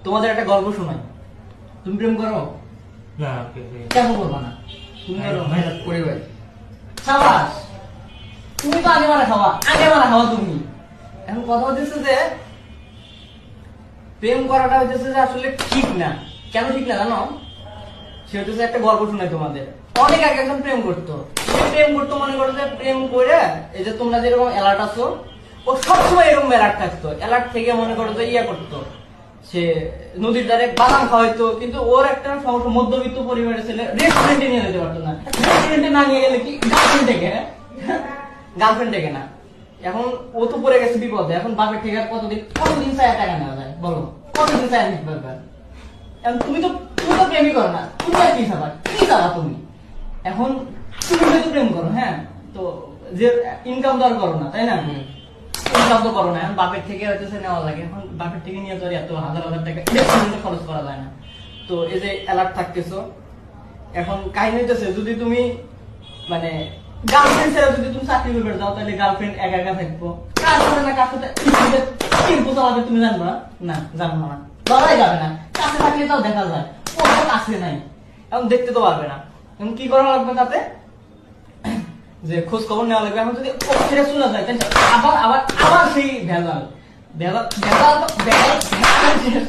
তোমাদের একটা গল্প শোনাই। তুমি প্রেম করো? না কেন করবো না? তুমি করো? মেহনত করে ভাই সাবাস, তুমি তো আগে মারা খাওয়া তুমি। এখন কথা হচ্ছে যে প্রেম করাটা হচ্ছে যে আসলে ঠিক না। কেন ঠিক না জানো? সে হচ্ছে একটা গল্প শোনাই তোমাদের। অনেক আগে একজন প্রেম করতো, মনে করো যে প্রেম করে এই যে তোমরা যেরকম অ্যালার্ট আছো, ও সবসময় এরকম অ্যালার্ট থাকতো। অ্যালার্ট থেকে মনে করো যে ইয়া করতো, সে নদীর ধারে বাদাম খাওয়াইতো। কিন্তু ওর একটা সমস্যা, মধ্যবিত্ত পরিবারের ছেলে, রেস্টুরেন্টে নিয়ে যেতে পারতো না। রেস্টুরেন্টে না নিয়ে গেলে কি গার্লফ্রেন্ড ডেকে না। এখন ও তো পড়ে গেছে বিপদে। এখন বাপের থেকে আর কতদিন চায় টাকা নেওয়া যায় বলো? কতদিন চায় নিতে পারবে? এখন তুমি তো প্রেমই করো না, তুমি আর কি চাবা তুমি? এখন তুমি হয়তো প্রেম করো, হ্যাঁ, তো যে ইনকাম তো আর করো না, তাই না? ইনকাম তো করো না। এখন বাপের থেকে হয়তো নেওয়া লাগে। এখন বাপের থেকে নিয়ে তো আর এত হাজার হাজার টাকা খরচ করা যায় না। তো এই যে অ্যালার্ট থাকতেছো, এখন কাহিনী হইতেছে যদি তুমি মানে গার্লফ্রেন্ড ছাড়া যদি তুমি চাকরি করে যাও, তাহলে গার্লফ্রেন্ড একা একা থাকবো। কাজ করে না, কাজ করতে টেম্পো চালাবে তুমি জানবা না? জানবো না, বলাই যাবে না। কাছে থাকলে তাও দেখা যায়, ও কাছে নাই, এখন দেখতে তো পারবে না। এখন কি করা লাগবে তাতে? যে খোঁজ খবর নেওয়া লাগবে। এখন যদি ও ছেড়ে চলে যায়, তাহলে আবার আবার আবার সেই ভেজাল ভেজাল ভেজাল ভেজাল